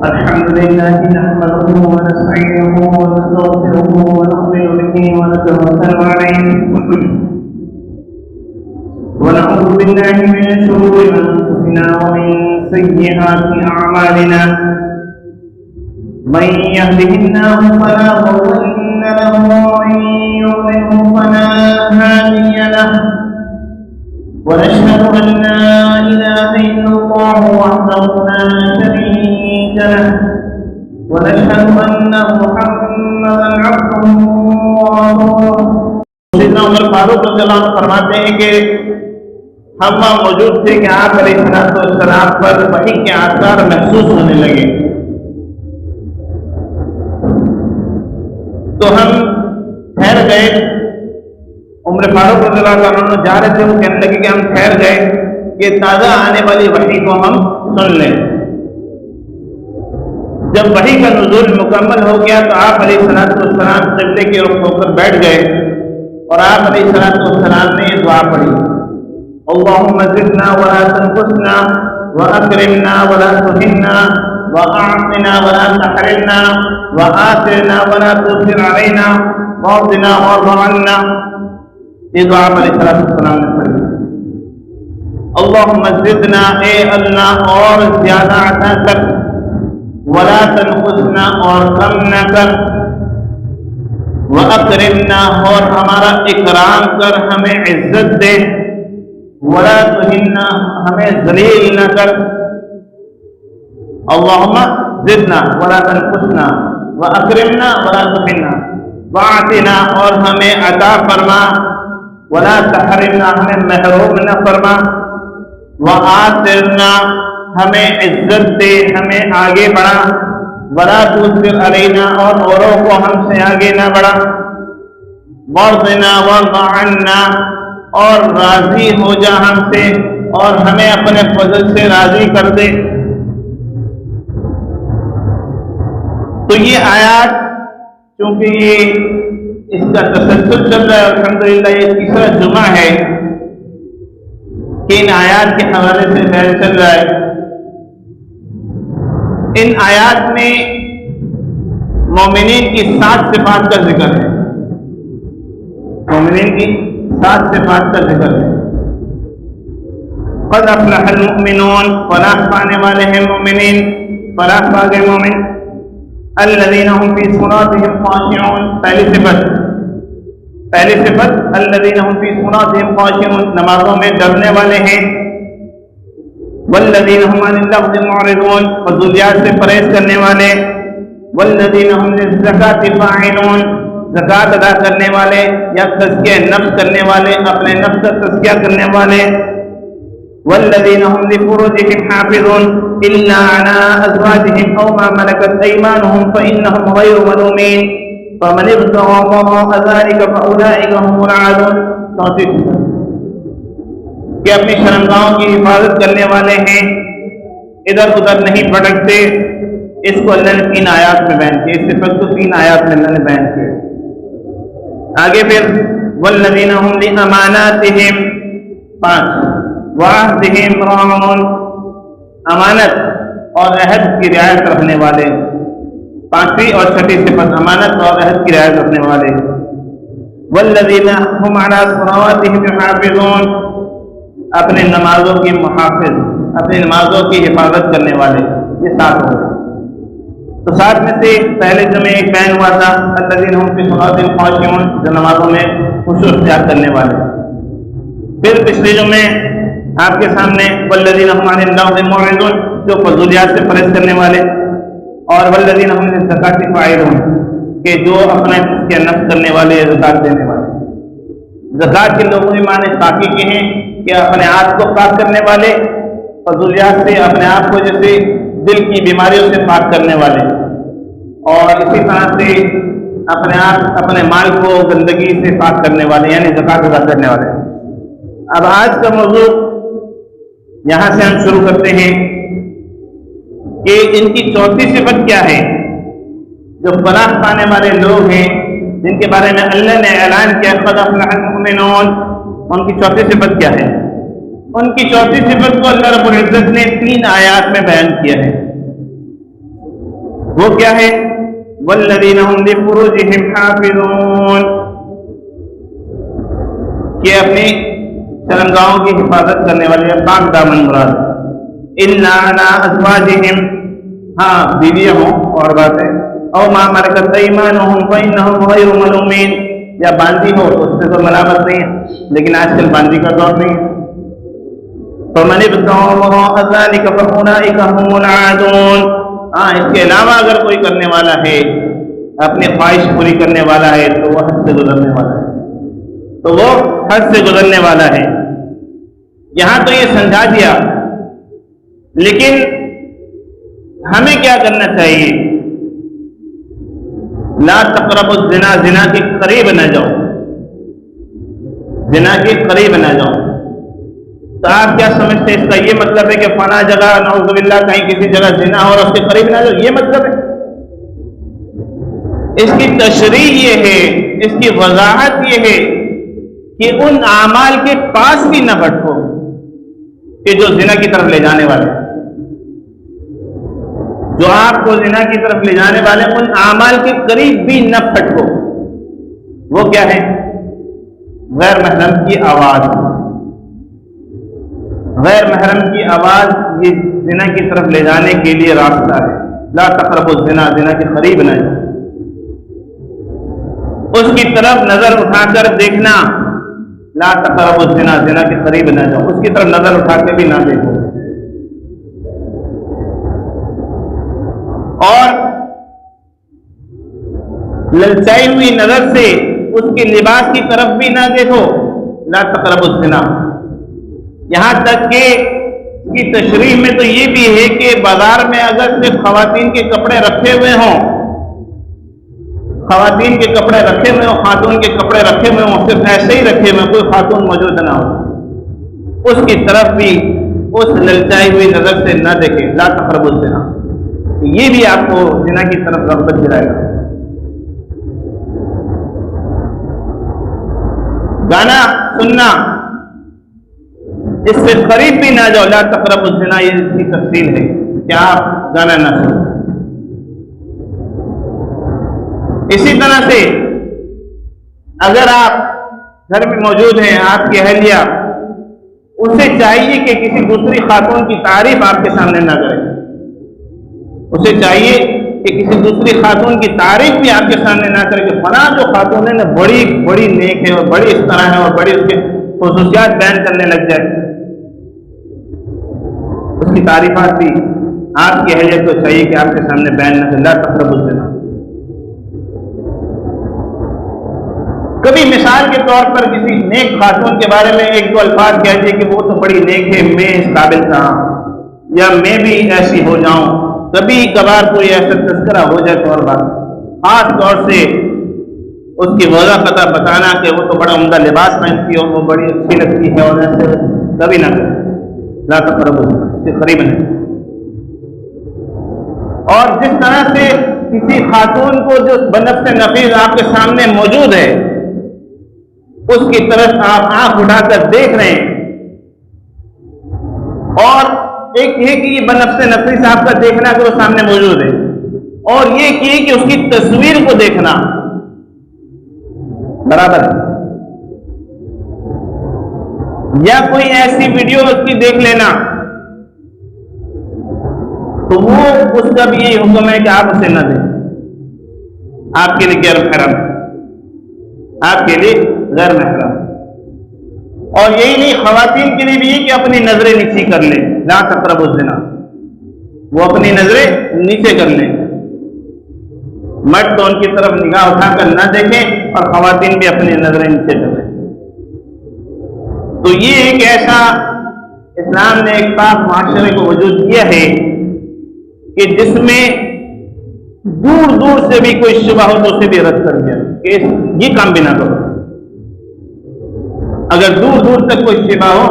الحمد لله نحمده ونستعينه ونستغفره ونؤمن به ونتوكل عليه ونعوذ بالله من شرور انفسنا ومن سيئات اعمالنا من يهده الله فلا مضل له ومن يضلل فلا هادي له ونشهد أن لا إله إلا الله وحده لا شريك له ونشهد أن محمدا عبده ورسوله. سیدنا عمر فاروق رضی اللہ عنہ فرماتے ہیں کہ ہم وہاں موجود تھے کہ آپ علیہ السلام پر وحی کے آثار محسوس ہونے لگے، تو ہم ٹھہر گئے. عمر فاروق رضی اللہ عنہ جا رہے تھے، وہ کہنے لگے کہ ہم ٹھہر گئے کہ تازہ آنے والی وحی کو ہم سن لیں. جب وحی کا نزول مکمل ہو گیا تو آپ علیہ السلام قبلے کے رخ ہو کر بیٹھ گئے اور آپ علیہ السلام نے یہ دعا پڑھی: اللهم زدنا ولا تنقصنا واکرمنا ولا تهنا واعطنا ولا تحرمنا وآثرنا ولا تؤثر علينا واغفرنا وارض عنا. یہ دعا علیہ السلام نے پڑھی. اللہم زدنا، اے اللہ اور زیادہ عطا کر، ولا تنقصنا اور کم نہ کر، واکرمنا اور ہمارا اکرام کر، ہمیں عزت دے، ولا تہنا ہمیں ذلیل نہ کر. اللہم زدنا ولا تنقصنا واکرمنا ولا تہنا واعطنا اور ہمیں عطا فرما، ولا تحرمنا ہمیں محروم نہ فرما، وآثرنا ہمیں عزت دے، ہمیں آگے بڑھا، ولا تؤثر علینا اور اوروں کو ہم سے آگے نہ بڑھا، وارضنا وارض عنا اور راضی ہو جا ہم سے اور ہمیں اپنے فضل سے راضی کر دے. تو یہ آیات چونکہ یہ اس کا تسلسل چل رہا ہے، الحمدللہ یہ تیسرا جمعہ ہے کہ ان آیات کے حوالے سے بیان چل رہا ہے. ان آیات میں مومنین کی 7 صفات کا ذکر ہے، مومنین کی 7 صفات کا ذکر ہے. قد افلح المؤمنون، فلاح پانے والے ہیں مومنین، فلاح پا گئے مومن. الذین هم فی صلاتهم خاشعون، پہلی صفت الذین هم فی صلاتهم خاشعون، نمازوں میں ڈرنے والے ہیں. والذین هم عن اللغو معرضون، فضولیات سے پرہیز کرنے والے. والذین هم للزکاة فاعلون، زکات ادا کرنے والے یا تزکیہ نفس کرنے والے، اپنے نفس کا تزکیہ کرنے والے. والذین هم لفروجهم حافظون الا على ازواجهم او ما ملكت ايمانهم فانهم غير ملومين فمن ابتغى وراء ذلك فاولئك هم العادون. چوتھی کہ اپنی شرمگاہوں کی حفاظت کرنے والے ہیں، ادھر ادھر نہیں بھٹکتے. اس کو اللہ نے 3 آیات میں بیان کیا، اس صفت کو 3 آیات میں اللہ نے بیان کیا. آگے پھر والذین هم لاماناتهم 5 وعہدهم راعون، امانت اور عہد کی رعایت رکھنے والے. 5ویں اور 6ٹھی صفت امانت اور عہد کی رعایت رکھنے والے. والذین هم علی صلواتهم یحافظون، اپنے نمازوں کی محافظ، اپنی نمازوں کی حفاظت کرنے والے. یہ 7 ہو گئے. تو 7 میں سے پہلے جمعے ایک بیان ہوا تھا الذین هم فی صلاتهم خاشعون، جو نمازوں میں خشوع اختیار کرنے والے. پھر پچھلے جمعے آپ کے سامنے والذین هم عن اللغو معرضون، جو فضولیات سے پرہیز کرنے والے. اور والذین هم للزکاة فاعلون، کہ جو اپنا تزکیہ نفس کرنے والے، زکات دینے والے. زکات کے لغوی معنی پاکی کے ہیں کہ اپنے آپ کو پاک کرنے والے، فضولیات سے اپنے آپ کو جیسے دل کی بیماریوں سے پاک کرنے والے، اور اسی طرح سے اپنے آپ اپنے مال کو گندگی سے پاک کرنے والے، یعنی زکات ادا کرنے والے. اب آج کا موضوع یہاں سے ہم شروع کرتے ہیں کہ ان کی 4تھی صفت کیا ہے. جو فلاح پانے والے لوگ ہیں جن کے بارے میں اللہ نے اعلان کیا قد افلح المؤمنون، ان کی 4تھی صفت کیا ہے؟ ان کی 4تھی صفت کو اللہ رب العزت نے 3 آیات میں بیان کیا ہے. وہ کیا ہے؟ والذین هم لفروجہم حافظون، کہ اپنی شرمگاہوں کی حفاظت کرنے والے پاک دامن مراد، الا علی ازواجہم، ہاں بیویاں ہوں اور بات ہے، او ما ملکت ایمانہم فانہم غیر ملومین، یا باندھی ہو تو اس میں تو ملامت نہیں ہے، لیکن آج کل باندھی کا دور نہیں ہے۔ فمن ابتغى وراء ذلك فاولئک هم العادون، ہاں اس کے علاوہ اگر کوئی کرنے والا ہے، اپنی خواہش پوری کرنے والا ہے، تو وہ حد سے گزرنے والا ہے، تو وہ حد سے گزرنے والا ہے۔ یہاں تو یہ سمجھا دیا، لیکن ہمیں کیا کرنا چاہیے؟ لا تقربوا الزنا، زنا کے قریب نہ جاؤ، زنا کے قریب نہ جاؤ۔ تو آپ کیا سمجھتے ہیں اس کا یہ مطلب ہے کہ فلاں جگہ نعوذ باللہ کہیں کسی جگہ زنا ہو اور اس کے قریب نہ جاؤ، یہ مطلب ہے؟ اس کی تشریح یہ ہے، اس کی وضاحت یہ ہے کہ ان اعمال کے پاس بھی نہ بھٹکو کہ جو زنا کی طرف لے جانے والے، جو آپ کو زنا کی طرف لے جانے والے، ان اعمال کے قریب بھی نہ پھٹکو۔ وہ کیا ہے؟ غیر محرم کی آواز، غیر محرم کی آواز یہ زنا کی طرف لے جانے کے لیے راستہ ہے۔ لا تقربوا الزنا، زنا کے قریب نہ جاؤ۔ اس کی طرف نظر اٹھا کر دیکھنا، لا تقربوا الزنا، زنا کے قریب نہ جاؤ، اس کی طرف نظر اٹھا کے بھی نہ دیکھو۔ اور للچائی ہوئی نظر سے اس کے لباس کی طرف بھی نہ دیکھو، لا تقربوا الزنا۔ یہاں تک کہ اس کی تشریح میں تو یہ بھی ہے کہ بازار میں اگر صرف خواتین کے کپڑے رکھے ہوئے ہوں، خواتین کے کپڑے رکھے ہوئے ہوں، خاتون کے کپڑے رکھے ہوئے ہوں، صرف ایسے ہی رکھے ہوئے، کوئی خاتون موجود نہ ہو، اس کی طرف بھی اس للچائی ہوئی نظر سے نہ دیکھے، لا تقربوا الزنا۔ یہ بھی آپ کو زنا کی طرف رغبت دلائے گا۔ گانا سننا، اس سے قریب بھی نہ جاؤ، لا تقربوا الزنا، یہ اس کی تفصیل ہے کہ آپ گانا نہ سنو۔ اسی طرح سے اگر آپ گھر میں موجود ہیں، آپ کی اہلیہ، اسے چاہیے کہ کسی دوسری خاتون کی تعریف آپ کے سامنے نہ کرے، اسے چاہیے کہ کسی دوسری خاتون کی تعریف بھی آپ کے سامنے نہ کرے کہ فلاں جو خاتون ہے نا بڑی بڑی نیک ہے اور بڑی اس طرح ہے اور بڑی اس کے خصوصیات بیان کرنے لگ جائے، اس کی تعریفات بھی آپ کی اہلیت کو چاہیے کہ آپ کے سامنے بیان نہ کرے، لا تقربوا الزنا۔ کبھی مثال کے طور پر کسی نیک خاتون کے بارے میں ایک دو الفاظ کہہ دیے کہ وہ تو بڑی نیک ہے، میں اس قابل تھا، یا میں بھی ایسی ہو جاؤں، کبھی کبھار کوئی ایسا تذکرہ ہو جائے تو اور بات، خاص طور سے اس کی وجہ پتہ بتانا کہ وہ تو بڑا عمدہ لباس پہنتی ہے اور وہ بڑی اچھی لگتی ہے، اور ایسے کبھی نہ کرے، لا تقربوا الزنا، اس کے قریب نہیں۔ اور جس طرح سے کسی خاتون کو جو بنفس نفیس آپ کے سامنے موجود ہے، اس کی طرف آپ آنکھ اٹھا کر دیکھ رہے ہیں، اور ایک یہ کہ یہ بنفس نفیس آپ کا دیکھنا کہ وہ سامنے موجود ہے، اور یہ کہ اس کی تصویر کو دیکھنا برابر ہے، یا کوئی ایسی ویڈیو اس کی دیکھ لینا، تو وہ اس کا بھی یہی حکم ہے کہ آپ اسے نہ دیں، آپ کے لیے غیر محرم، آپ کے لیے غیر محرم۔ اور یہی نہیں، خواتین کے لیے بھی یہ کہ اپنی نظریں نیچی کر لیں، لا تقربوا الزنا، وہ اپنی نظریں نیچے کر لیں، مرد تو ان کی طرف نگاہ اٹھا کر نہ دیکھیں اور خواتین بھی اپنی نظریں نیچے کر لیں۔ تو یہ ایک ایسا اسلام نے ایک پاک معاشرے کو وجود دیا ہے کہ جس میں دور دور سے بھی کوئی شبہ ہو تو اسے بھی رد کر دیا کہ یہ کام بھی نہ کرو، اگر دور دور تک کوئی شبہ ہو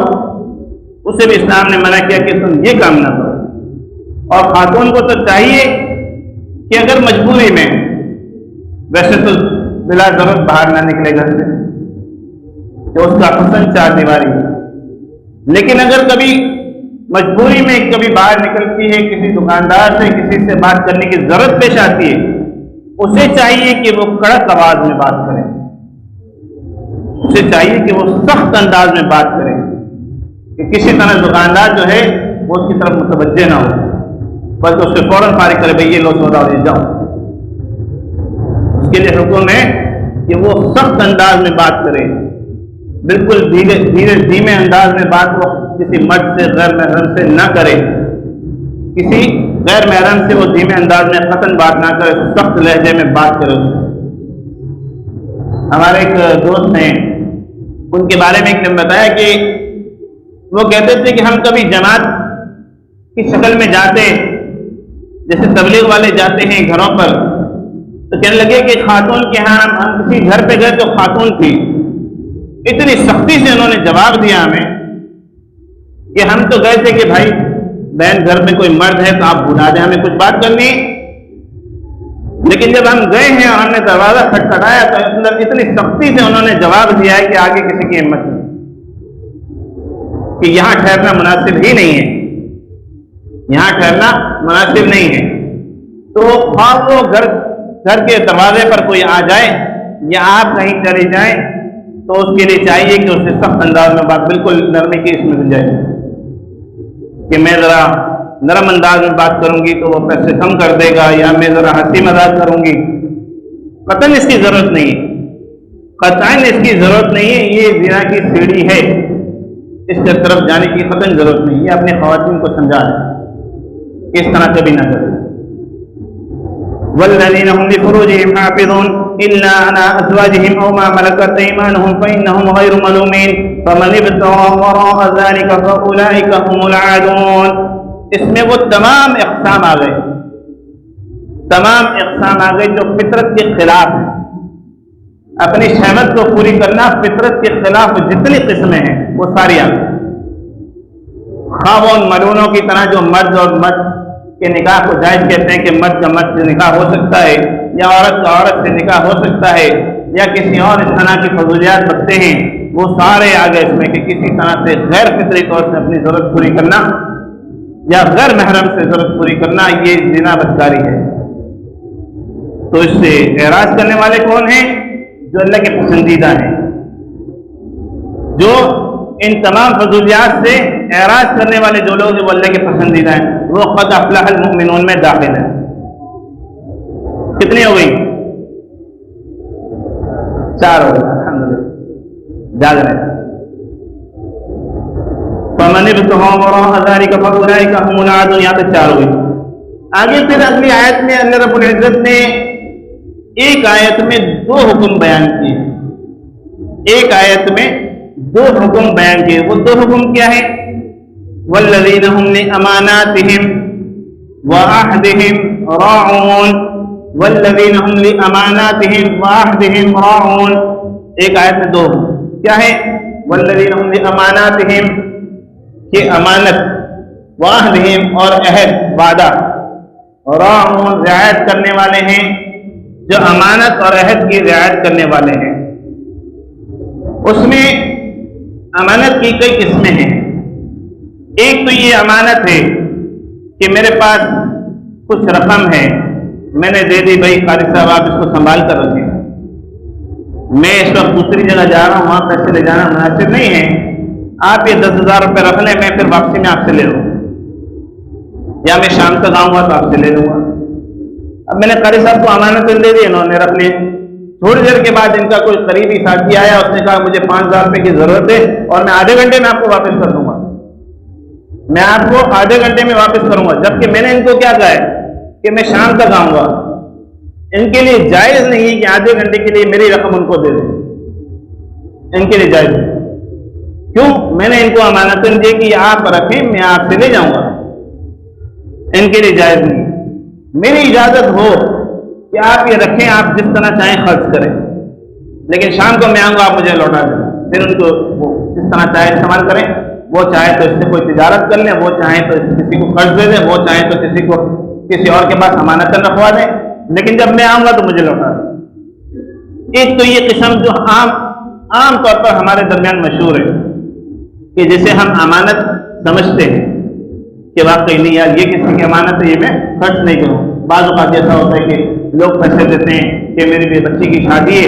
اسے بھی اسلام نے منع کیا کہ تم یہ کام نہ کرو۔ اور خاتون کو تو چاہیے کہ اگر مجبوری میں، ویسے تو بلا ضرورت باہر نہ نکلے گھر سے، کہ اس کا حسن چار دیواری، لیکن اگر کبھی مجبوری میں کبھی باہر نکلتی ہے، کسی دکاندار سے کسی سے بات کرنے کی ضرورت پیش آتی ہے، اسے چاہیے کہ وہ کڑک آواز میں بات کرے، اسے چاہیے کہ وہ سخت انداز میں بات کرے کہ کسی طرح دکاندار جو ہے وہ اس کی طرف متوجہ نہ ہو، بلکہ اس سے فوراً فارغ کرے، بھائی یہ لو سودا لے جاؤ۔ اس کے لیے حکم ہے کہ وہ سخت انداز میں بات کرے، بالکل دھیمے انداز میں بات وہ کسی مرد سے غیر محرم سے نہ کرے، کسی غیر محرم سے وہ دھیمے انداز میں قطعاً بات نہ کرے، سخت لہجے میں بات کرے اس سے۔ ہمارے ایک دوست ہیں، ان کے بارے میں ایک نے بتایا کہ وہ کہتے تھے کہ ہم کبھی جماعت کی شکل میں جاتے، جیسے تبلیغ والے جاتے ہیں گھروں پر، تو کہنے لگے کہ خاتون کے ہاں ہم کسی گھر پہ گئے تو خاتون تھی، اتنی سختی سے انہوں نے جواب دیا ہمیں کہ ہم تو گئے تھے کہ بھائی بہن گھر میں کوئی مرد ہے تو آپ بلا دیں، ہمیں کچھ بات کرنی، لیکن جب ہم گئے ہیں اور ہم نے دروازہ کھٹکھٹایا تو اتنی سختی سے انہوں نے جواب دیا ہے کہ آگے کسی کی ہمت نہیں، کہ یہاں ٹھہرنا مناسب ہی نہیں ہے، یہاں ٹھہرنا مناسب نہیں ہے۔ تو خواہ وہ گھر کے دروازے پر کوئی آ جائے یا آپ کہیں چلے جائیں تو اس کے لیے چاہیے کہ اسے سخت انداز میں بات، بالکل نرمی کی اس میں گنجائش کہ میں ذرا نرم انداز میں بات کروں گی تو وہ پیسے کم کر دے گا، یا میں ذرا ہنسی مذاق کروں گی، قطعاً اس کی ضرورت نہیں ہے، قطعاً اس کی ضرورت نہیں ہے، یہ زنا کی سیڑھی ہے، اس کی طرف جانے کی قطعاً ضرورت نہیں ہے۔ یہ اپنے خواتین کو سمجھا دیں کہ اس طرح کبھی نہ کریں۔ والذین هم لفروجهم حافظون الا على ازواجهم او ما ملكت ايمانهم فانهم غير ملومين فمن ابتغى وراء ذلك فاولئك هم العادون۔ اس میں وہ تمام اقسام آ گئے، تمام اقسام آ گئے جو فطرت کے خلاف ہیں۔ اپنی شہوت کو پوری کرنا فطرت کے خلاف جتنی قسمیں ہیں وہ ساری آ گئی، خواہ وہ ان ملونوں کی طرح جو مرد اور مرد کے نکاح کو جائز کہتے ہیں کہ مرد کا مرد سے نکاح ہو سکتا ہے، یا عورت کا عورت سے نکاح ہو سکتا ہے، یا کسی اور اس طرح کی فضولیات رکھتے ہیں، وہ سارے آگے اس میں کہ کسی طرح سے غیر فطری طور سے اپنی ضرورت پوری کرنا یا غیر محرم سے ضرورت پوری کرنا، یہ زنا بدکاری ہے۔ تو اس سے اعراض کرنے والے کون ہیں؟ جو اللہ کے پسندیدہ ہیں، جو ان تمام فضولیات سے اعراض کرنے والے جو لوگ ہیں وہ اللہ کے پسندیدہ ہیں، وہ قد افلح المؤمنون میں داخل ہیں۔ کتنی ہو گئی؟ 4 ہو گئی، الحمدللہ جاگ رہے ہیں۔ فمن ابتغى وراء ذلك فاولئك هم العادون، یہاں تک 4 ہو گئی۔ آگے پھر اگلی آیت میں اللہ رب العزت نے ایک آیت میں 2 حکم بیان کیے، ایک آیت میں 2 حکم بیان کیے۔ وہ 2 حکم کیا ہیں؟ والذین هم لأماناتهم وعہدهم راعون، والذین هم لأماناتهم وعہدهم راعون، ایک آیت میں 2 کیا ہے؟ والذین هم لأماناتهم کہ امانت، وعہدهم اور عہد وعدہ، راعون رعایت کرنے والے ہیں، جو امانت اور عہد کی رعایت کرنے والے ہیں۔ اس میں امانت کی کئی قسمیں ہیں۔ ایک تو یہ امانت ہے کہ میرے پاس کچھ رقم ہے، میں نے دے دی، بھائی قاری صاحب آپ اس کو سنبھال کر رکھیں، میں اس وقت دوسری جگہ جا رہا ہوں، وہاں پیسے لے جانا مناسب نہیں ہے، آپ یہ 10,000 روپے رکھ لیں، میں پھر واپسی میں آپ سے لے لوں، یا میں شام تک آؤں گا تو آپ سے لے لوں گا۔ اب میں نے قاری صاحب کو امانت دے دی، انہوں نے رکھ لی، تھوڑی دیر کے بعد ان کا کوئی قریبی ساتھی آیا، اس نے کہا مجھے 5,000 روپے کی ضرورت ہے اور میں آدھے گھنٹے میں آپ کو واپس کر دوں گا، میں آپ کو آدھے گھنٹے میں واپس کروں گا، جبکہ میں نے ان کو کیا کہا ہے کہ میں شام تک آؤں گا۔ ان کے لیے جائز نہیں کہ آدھے گھنٹے کے لیے میری رقم ان کو دے دیں، ان کے لیے جائز نہیں۔ کیوں؟ میں نے ان کو امانت دی کہ آپ رکھیں، میں آپ سے لے جاؤں گا، ان کے لیے جائز نہیں۔ میری اجازت ہو کہ آپ یہ رکھیں، آپ جس طرح چاہیں خرچ کریں، لیکن شام کو میں آؤں گا، آپ مجھے لوٹا دیں، پھر ان کو وہ جس طرح چاہے استعمال کریں، وہ چاہے تو اس سے کوئی تجارت کر لیں، وہ چاہیں تو کسی کو قرض دے دیں، وہ چاہیں تو کسی کو کسی اور کے پاس امانت رکھوا دیں، لیکن جب میں آؤں گا تو مجھے لوٹا دیں۔ ایک تو یہ قسم جو عام طور پر ہمارے درمیان مشہور ہے کہ جسے ہم امانت سمجھتے ہیں، کہ واقعی نہیں یار یہ کسی کی امانت ہے، یہ میں خرچ نہیں کروں۔ بعض اوقات ایسا ہوتا ہے کہ لوگ پیسے دیتے ہیں کہ میری بچی کی شادی ہے،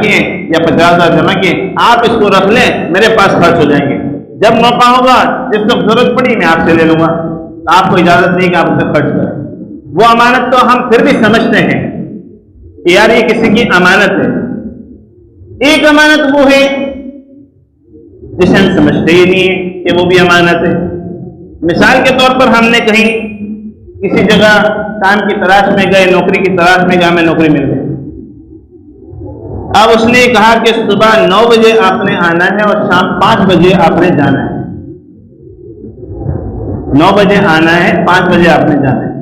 کیے یا 50,000 جمع کیے، آپ اس کو رکھ لیں، میرے پاس خرچ ہو جائیں گے، جب موقع ہوگا جس وقت ضرورت پڑی میں آپ سے لے لوں گا۔ آپ کو اجازت نہیں کہ آپ اسے خرچ کریں۔ وہ امانت تو ہم پھر بھی سمجھتے ہیں کہ یار یہ کسی کی امانت ہے۔ ایک امانت وہ ہے جسے ہم سمجھتے ہی نہیں ہے کہ وہ بھی امانت ہے۔ مثال کے طور پر ہم نے کہیں کسی جگہ کام کی تلاش میں گئے، نوکری کی تلاش میں گئے، ہمیں نوکری مل گئی۔ اب اس نے کہا کہ صبح 9 بجے آپ نے آنا ہے اور شام 5 بجے آپ نے جانا ہے۔ 9 بجے آنا ہے، 5 بجے آپ نے جانا ہے۔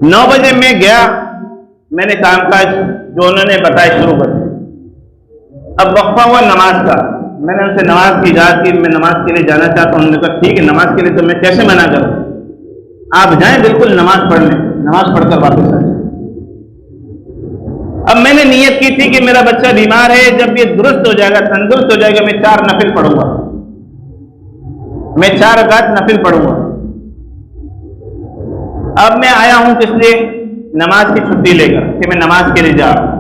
9 بجے میں گیا، میں نے کام کاج جو انہوں نے بتایا شروع کر دیا۔ اب وقفہ ہوا نماز کا، میں نے ان سے نماز کی اجازت کی، میں نماز کے لیے جانا چاہتا ہوں۔ انہوں نے کہا ٹھیک ہے، نماز کے لیے تو میں کیسے منع کروں، آپ جائیں بالکل نماز پڑھ لیں، نماز پڑھ کر واپس آ جائیں۔ اب میں نے نیت کی تھی کہ میرا بچہ بیمار ہے، جب یہ درست ہو جائے گا، تندرست ہو جائے گا، میں 4 نفل پڑھوں گا، میں 4 رکعت نفل پڑھوں گا۔ اب میں آیا ہوں کس لیے؟ نماز کی چھٹی لے کر کہ میں نماز کے لیے جا رہا ہوں۔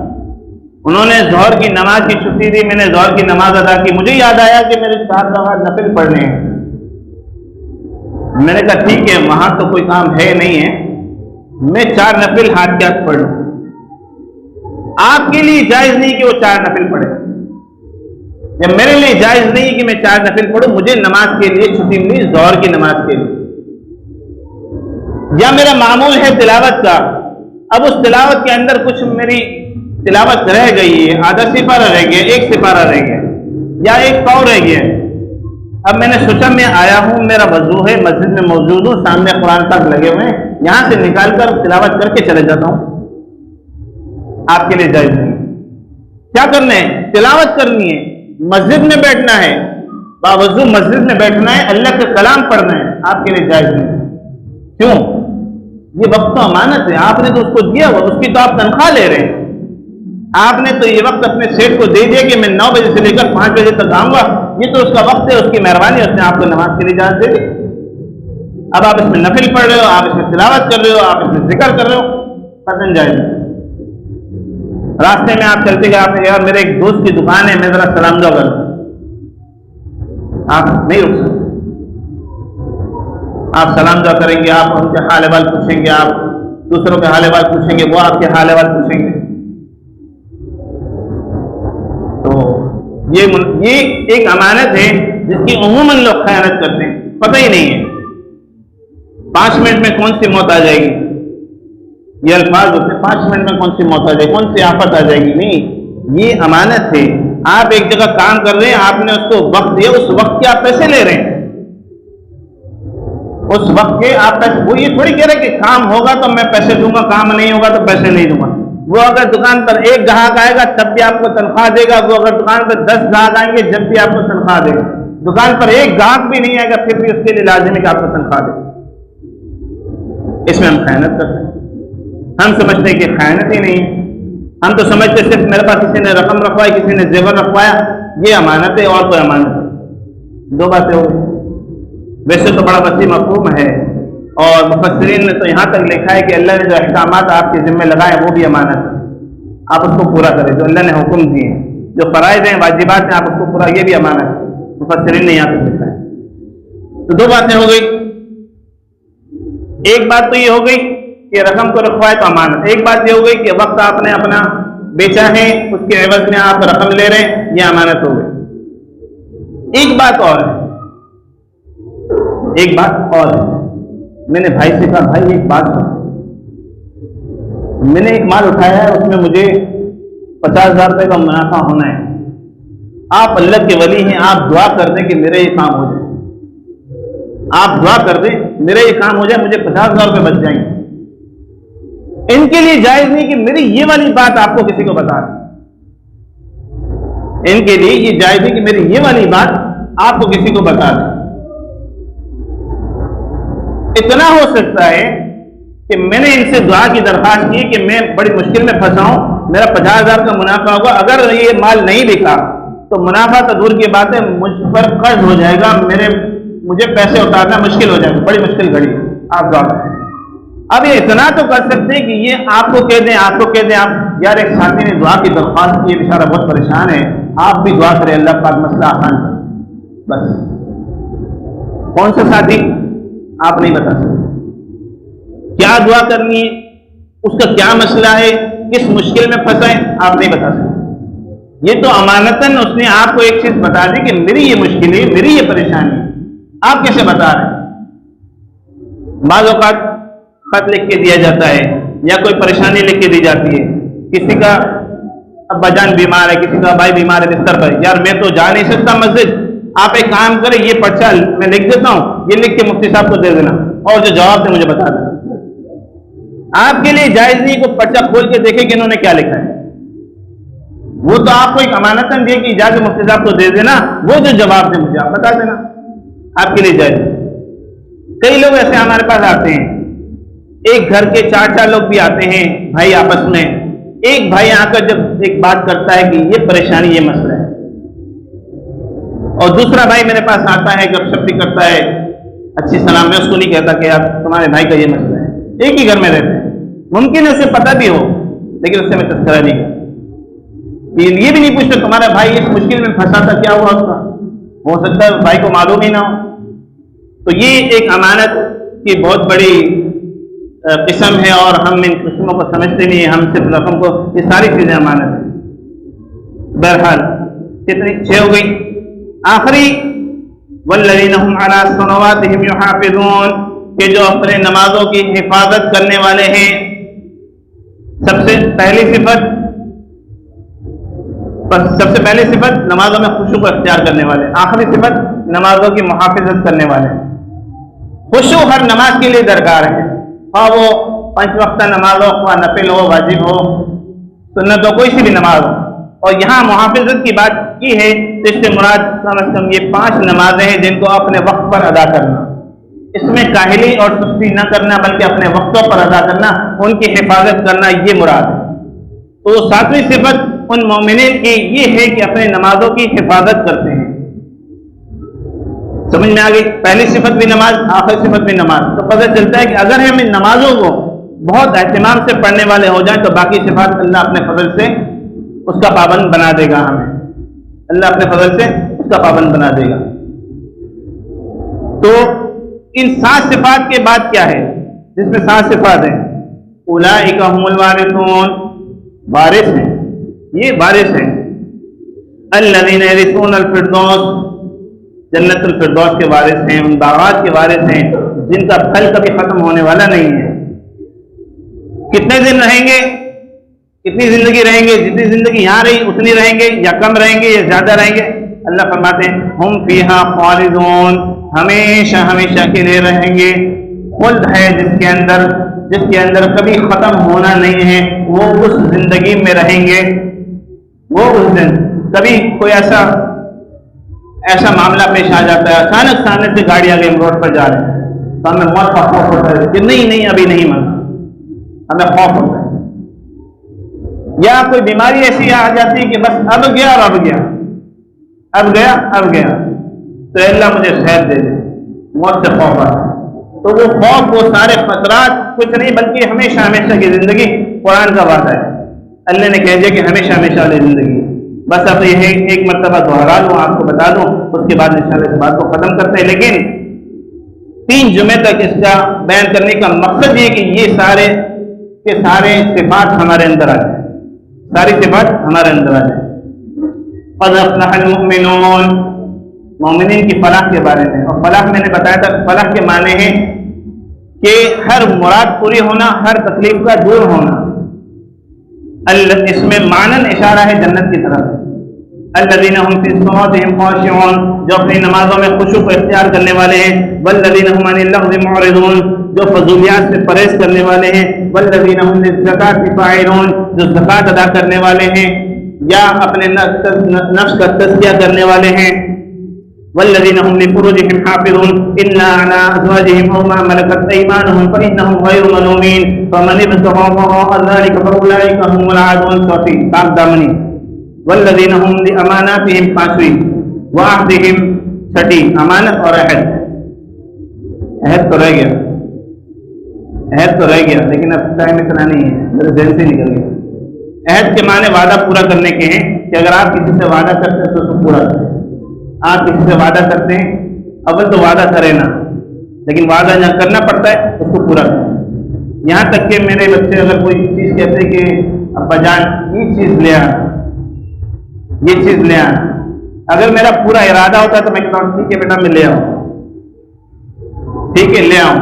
انہوں نے ظہر کی نماز کی چھٹی دی، میں نے ظہر کی نماز ادا کی۔ مجھے یاد آیا کہ میرے 4 رکعت نفل پڑھنے ہیں۔ میں نے کہا ٹھیک ہے، وہاں تو کوئی کام ہے نہیں ہے، میں 4 نفل ہاتھ کے ہاتھ پڑھ لوں۔ آپ کے لیے جائز نہیں کہ وہ 4 نفل پڑھے، یا میرے لیے جائز نہیں کہ میں 4 نفل پڑھوں۔ مجھے نماز کے لیے چھٹی ملی، ظہر کی نماز کے لیے، یا میرا معمول ہے تلاوت کا، اب اس تلاوت کے اندر کچھ میری تلاوت رہ گئی ہے، آدھا سپارہ رہ گیا، 1 سپارہ رہ گیا، یا 1 پاؤ رہ گیا۔ اب میں نے سوچا میں آیا ہوں، میرا وضو ہے، مسجد میں موجود ہوں، سامنے قرآن پاک لگے ہوئے ہیں، یہاں سے نکال کر تلاوت کر کے چلے جاتا ہوں۔ آپ کے لیے جائز نہیں۔ کیا کرنا ہے؟ تلاوت کرنی ہے، مسجد میں بیٹھنا ہے، باوضو مسجد میں بیٹھنا ہے، اللہ کا کلام پڑھنا ہے، آپ کے لیے جائز نہیں۔ کیوں؟ یہ وقت تو امانت ہے، آپ نے تو اس کو دیا ہوا، اس کی تو آپ تنخواہ لے رہے ہیں۔ آپ نے تو یہ وقت اپنے سیٹ کو دے دیا کہ میں 9 بجے سے لے کر 5 بجے تک آؤں گا، یہ تو اس کا وقت ہے، اس کی مہربانی، اس نے آپ کو نماز کے لیے اجازت دے دی۔ اب آپ اس میں نفل پڑھ رہے ہو، آپ اس میں تلاوت کر رہے ہو، آپ اس میں ذکر کر رہے ہو، قطعاً جائز نہیں۔ راستے میں آپ چلتے گئے، آپ نے یار میرے ایک دوست کی دکان ہے، میں ذرا سلام دعا کروں، آپ نہیں رک سکتے، آپ سلام دعا کریں گے، آپ ان کے حال احوال پوچھیں گے، آپ دوسروں کے حال احوال پوچھیں گے، وہ آپ کے حال احوال پوچھیں گے۔ تو یہ ایک امانت ہے جس کی عموماً لوگ خیانت کرتے ہیں، پتہ ہی نہیں ہے 5 منٹ میں کون سی موت آ جائے گی، یہ الفاظ ہوتے ہیں 5 منٹ میں کون سی موت آ جائے گی، کون سی آفت آ جائے گی۔ نہیں، یہ امانت ہے۔ آپ ایک جگہ کام کر رہے ہیں، آپ نے اس کو وقت دیا، اس وقت کے آپ پیسے لے رہے ہیں، اس وقت کے آپ پیسے، وہ یہ تھوڑی کہہ رہے کہ کام ہوگا تو میں پیسے دوں گا، کام نہیں ہوگا تو پیسے نہیں دوں گا۔ وہ اگر دکان پر 1 گاہک آئے گا تب بھی آپ کو تنخواہ دے گا، وہ اگر دکان پر 10 گاہک آئیں گے جب بھی آپ کو تنخواہ دے گا۔ دکان پر 1 گاہک بھی نہیں آئے گا پھر بھی اس کے لیے لازم ہے کہ آپ کو تنخواہ دے گا۔ اس میں ہم خیانت کرتے ہیں، ہم سمجھتے ہیں کہ خیانت ہی نہیں، ہم تو سمجھتے صرف میرے پاس کسی نے رقم رکھوائی، کسی نے زیور رکھوایا، یہ امانت ہے اور کوئی امانت ہے۔ 2 باتیں ہو گئی۔ ویسے تو بڑا وسیع مفہوم ہے، اور مفسرین نے تو یہاں تک لکھا ہے کہ اللہ نے جو احکامات آپ کے ذمہ لگائے وہ بھی امانت ہے، آپ اس کو پورا کریں، جو اللہ نے حکم دیے ہیں، جو فرائض ہیں، واجبات ہیں، آپ اس کو پورا، یہ بھی امانت ہے، مفسرین نے یہاں تک لکھا ہے۔ تو 2 باتیں ہو گئی۔ ایک بات تو یہ ہو گئی کہ رقم کو رکھوائے تو امانت، ایک بات یہ ہو گئی کہ وقت آپ نے اپنا بیچا ہے، اس کے عوض میں آپ رقم لے رہے ہیں، یہ امانت ہو گئی۔ ایک بات اور ہے، ایک بات اور ہے، میں نے بھائی سے کہا بھائی ایک بات سن، میں نے ایک مال اٹھایا ہے، اس میں مجھے 50,000 روپے کا منافع ہونا ہے، آپ اللہ کے ولی ہیں، آپ دعا کر دیں کہ میرا یہ کام ہو جائے، آپ دعا کر دیں میرا یہ کام ہو جائے، مجھے 50,000 روپے بچ جائیں گے۔ ان کے لیے جائز نہیں کہ میری یہ والی بات آپ کو کسی کو بتا دیں، ان کے لیے یہ جائز نہیں کہ میری یہ والی بات آپ کو کسی کو بتا دیں۔ اتنا ہو سکتا ہے کہ میں نے ان سے دعا کی درخواست کی کہ میں بڑی مشکل میں پھنسا ہوں، میرا 50,000 کا منافع ہوگا، اگر یہ مال نہیں بکا تو منافع تو دور کی بات ہے، مجھ پر قرض ہو جائے گا، میرے مجھے پیسے اتارنا مشکل ہو جائے گا، بڑی مشکل گھڑی آپ دعا کریں۔ اب یہ اتنا تو کر سکتے ہیں کہ یہ آپ کو کہہ دیں، آپ کو کہہ دیں، آپ یار ایک ساتھی نے دعا کی درخواست کی ہے، بیچارہ بہت پریشان ہے، آپ بھی دعا کریں اللہ پاک مسئلہ آسان کرے، بس۔ کون سا ساتھی آپ نہیں بتا سکتے، کیا دعا کرنی ہے، اس کا کیا مسئلہ ہے، کس مشکل میں پھنسا ہے، آپ نہیں بتا سکتے۔ یہ تو امانتاً اس نے آپ کو ایک چیز بتا دی کہ میری یہ مشکل ہے، میری یہ پریشانی ہے، آپ کیسے بتا رہے ہیں؟ بعض اوقات خط لکھ کے دیا جاتا ہے یا کوئی پریشانی لکھ کے دی جاتی ہے، کسی کا ابا جان بیمار ہے، کسی کا بھائی بیمار ہے بستر پر، یار میں تو جا نہیں سکتا مسجد، آپ ایک کام کریں یہ پرچہ میں لکھ دیتا ہوں، یہ لکھ کے مفتی صاحب کو دے دینا اور جو جواب دے مجھے بتا دینا۔ آپ کے لیے جائز نہیں کو پرچہ کھول کے دیکھے کہ انہوں نے کیا لکھا ہے، وہ تو آپ کو ایک امانتاً دے کہ جا کے مفتی صاحب کو دے دینا، وہ جو جواب دے مجھے آپ بتا دینا، آپ کے لیے جائز۔ کئی لوگ ایسے ہمارے پاس آتے ہیں، ایک گھر کے چار چار لوگ بھی آتے ہیں بھائی آپس میں، ایک بھائی آ کر جب ایک بات کرتا ہے کہ یہ پریشانی یہ مسئلہ ہے، اور دوسرا بھائی میرے پاس آتا ہے گپ شپ بھی کرتا ہے، اچھی سلام، میں اس کو نہیں کہتا کہ یار تمہارے بھائی کا یہ مسئلہ ہے، ایک ہی گھر میں رہتے ہیں، ممکن ہے اسے پتہ بھی ہو لیکن اس سے میں تذکرہ نہیں کرتا، یہ بھی نہیں پوچھتا تمہارا بھائی اس مشکل میں پھنسا تھا کیا ہوا اس کا، ہو سکتا ہے بھائی کو معلوم ہی نہ ہو۔ تو یہ ایک امانت کی بہت بڑی قسم ہے اور ہم ان قسموں کو سمجھتے نہیں ہیں، ہم صرف رقم کو، یہ ساری چیزیں امانت ہیں۔ بہرحال کتنی 6 ہو گئی، آخری والذین هم علی صلواتهم یحافظون، کہ جو اپنے نمازوں کی حفاظت کرنے والے ہیں۔ سب سے پہلی صفت نمازوں میں خشوع کو اختیار کرنے والے، آخری صفت نمازوں کی محافظت کرنے والے۔ خشوع ہر نماز کے لیے درکار ہے، خواہ وہ 5 وقتہ نماز ہو، خواہ نفل ہو، واجب ہو، سنت ہو، کوئی سی بھی نماز ہو۔ اور یہاں محافظت کی بات کی ہے تو اس سے مراد کم از کم یہ 5 نمازیں ہیں جن کو اپنے وقت پر ادا کرنا، اس میں کاہلی اور سستی نہ کرنا بلکہ اپنے وقتوں پر ادا کرنا، ان کی حفاظت کرنا، یہ مراد ہے۔ تو 7ویں صفت ان مومنین کی یہ ہے کہ اپنے نمازوں کی حفاظت کرتے ہیں۔ سمجھ میں آ گئی؟ پہلی صفت بھی نماز، آخری صفت بھی نماز، تو پتہ چلتا ہے کہ اگر ہم ان نمازوں کو بہت اہتمام سے پڑھنے والے ہو جائیں تو باقی صفات اللہ اپنے فضل سے اس کا پابند بنا دے گا، ہمیں اللہ اپنے فضل سے اس کا پابند بنا دے گا۔ تو ان 7 صفات کے بعد کیا ہے، جس میں 7 صفات ہیں، اولئک هم الوارثون، وارث ہیں، یہ وارث ہیں، الذین یرثون الفردوس، جنت الفردوس کے وارث ہیں، ان باغات کے وارث ہیں جن کا پھل کبھی ختم ہونے والا نہیں ہے۔ کتنے دن رہیں گے، کتنی زندگی رہیں گے، جتنی زندگی یہاں رہی اتنی رہیں گے یا کم رہیں گے یا زیادہ رہیں گے؟ اللہ فرماتے ہیں ہم فیہا خالدون، ہمیشہ ہمیشہ کے لیے رہیں گے۔ خلد ہے جس کے اندر کبھی ختم ہونا نہیں ہے، وہ اس زندگی میں رہیں گے، وہ اس دن کبھی کوئی ایسا معاملہ پیش آ جاتا ہے، اچانک سامنے سے گاڑی آگے، ہم روڈ پر جا رہے ہیں تو ہمیں موت کا خوف ہوتا ہے کہ نہیں ابھی نہیں مرنا، ہمیں خوف ہوتا ہے، یا کوئی بیماری ایسی آ جاتی ہے کہ بس اب گیا تو اللہ مجھے صحت دے دے، موت سے خوف آتا ہے۔ تو وہ خوف، وہ سارے خطرات کچھ نہیں بلکہ ہمیشہ ہمیشہ کی زندگی، قرآن کا وعدہ ہے، اللہ نے کہہ دیا کہ ہمیشہ ہمیشہ والی زندگی۔ بس اب یہ ایک مرتبہ دوہرا لوں، آپ کو بتا دوں، اس کے بعد انشاءاللہ اس بات کو ختم کرتے ہیں، لیکن 3 جمعے تک اس کا بیان کرنے کا مقصد یہ کہ یہ سارے کے سارے صفات ہمارے اندر آ جائیں، ساری صفات ہمارے اندر آ جائیں۔ قد افلح المؤمنون، مومنین کی فلاح کے بارے میں، اور فلاح میں نے بتایا تھا، فلاح کے معنی ہیں کہ ہر مراد پوری ہونا، ہر تکلیف کا دور ہونا۔ اس میں معنن اشارہ ہے جنت کی طرف۔ الذین هم فی صلاتهم خاشعون، جو اپنی نمازوں میں خشوع کو اختیار کرنے والے ہیں۔ والذین هم عن اللغو معرضون، جو فضولیات سے پرہیز کرنے والے ہیں۔ والذین هم للزکاة فاعلون، جو زکوٰۃ ادا کرنے والے ہیں یا اپنے نفس کا تزکیہ کرنے والے ہیں۔ والذین هم لفروجهم حافظون الا على ازواجهم او ما ملكت ايمانهم فانهم غير ملومين فمن ابتغى وراء ذلك فاولئك هم العادون، صوفی پاک دامنی۔ والذین هم لاماناتهم 5ویں، وعهدهم 6، امانت اور عہد، عہد تو رہ گیا، عہد تو رہ گیا، لیکن اب ٹائم اتنا نہیں ہے، میرے ذہن سے نکل گیا۔ عہد کے معنی وعدہ پورا کرنے کے ہیں کہ اگر آپ کسی سے وعدہ کرتے ہیں تو اس کو پورا کریں۔ آپ کسی سے وعدہ کرتے ہیں، اول تو وعدہ کریں نا، لیکن وعدہ جہاں کرنا پڑتا ہے اس کو پورا کریں۔ یہاں تک کہ میرے بچے اگر کوئی چیز کہتے ہیں کہ ابا جان یہ چیز لے آ، یہ چیز لے آ، اگر میرا پورا ارادہ ہوتا ہے تو میں کہتا ہوں ٹھیک ہے بیٹا میں لے آؤں، ٹھیک ہے لے آؤں۔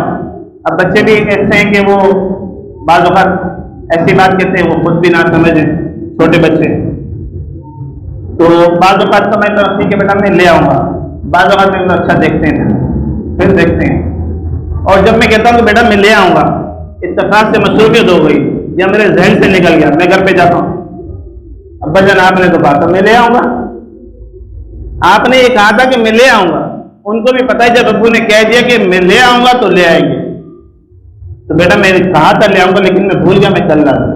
اب بچے بھی ایسے ہیں کہ وہ بعض اوقات ایسی بات کہتے ہیں وہ خود بھی نہ سمجھیں، چھوٹے بچے، تو بعض اوقات تو میں تو ٹھیک ہے بیٹا میں لے آؤں گا، بعض اوقات میں اچھا دیکھتے ہیں پھر دیکھتے ہیں، اور جب میں کہتا ہوں کہ بیٹا میں لے آؤں گا، اتفاق سے مصروفیت ہو گئی یا میرے ذہن سے نکل گیا، میں گھر پہ جاتا ہوں، ابا جان آپ نے تو کہا تھا میں لے آؤں گا، آپ نے یہ کہا تھا کہ میں لے آؤں گا، ان کو بھی پتا ہے جب ابو نے کہہ دیا کہ میں لے آؤں گا تو لے آئیں گے، تو بیٹا میں نے کہا تھا لے آؤں گا لیکن میں بھول گیا، میں کل لاؤں گا۔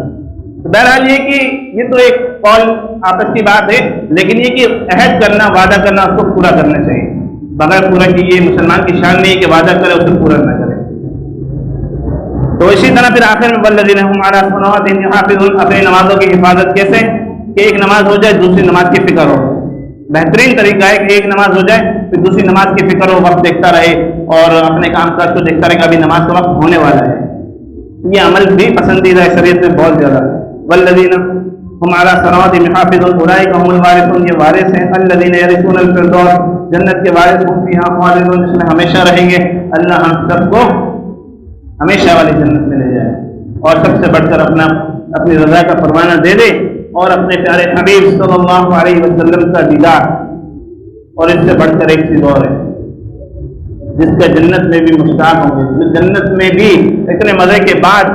تو بہرحال یہ کہ یہ تو ایک قول آپس کی بات ہے، لیکن یہ کہ عہد کرنا، وعدہ کرنا اس کو پورا کرنا چاہیے، بغیر پورا کہ یہ مسلمان کی شان نہیں ہے کہ وعدہ کرے اسے پورا نہ کرے۔ تو اسی طرح پھر آخر میں والذین هم علی صلواتہم یحافظون، اپنی نمازوں کی حفاظت کیسے کہ ایک نماز ہو جائے دوسری نماز کی فکر ہو، بہترین طریقہ ہے کہ ایک نماز ہو جائے پھر دوسری نماز کی فکر ہو، وقت دیکھتا رہے اور اپنے کام کاج کو دیکھتا رہے کہ ابھی نماز کا وقت ہونے والا ہے، یہ عمل بھی پسندیدہ ہے شریعت میں بہت زیادہ۔ والذین هم علی صلواتہم یحافظون اولئک هم الوارثون، یہ وارث ہیں، الذین یرثون الفردوس، جنت کے وارث ہم فیہا خالدون، جس میں ہمیشہ رہیں گے۔ اللہ ہم سب کو ہمیشہ والی جنت میں لے جائے اور سب سے بڑھ کر اپنی رضا کا پروانہ دے دے، اور اپنے پیارے حبیب صلی اللہ علیہ وسلم کا دیدار، اور اس سے بڑھ کر ایک چیز اور ہے جس کا جنت میں بھی مشتاق ہوں گے، جنت میں بھی اتنے مزے کے بعد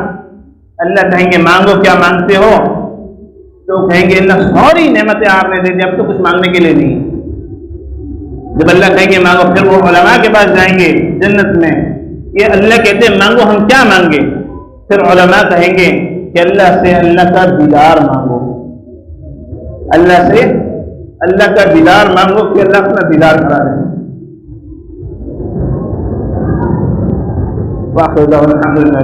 اللہ کہیں گے مانگو کیا مانگتے ہو، تو کہیں گے اللہ ساری نعمتیں آپ نے دے دی، اب تو کچھ مانگنے کے لیے نہیں۔ جب اللہ کہیں گے مانگو، پھر وہ علماء کے پاس جائیں گے جنت میں، یہ اللہ کہتے ہیں مانگو، ہم کیا مانگے؟ پھر علماء کہیں گے کہ اللہ سے اللہ کا دیدار مانگو، اللہ سے اللہ کا دیدار مانگو کہ اللہ اپنا دیدار کرا دے۔ واخر دعوانا الحمدللہ۔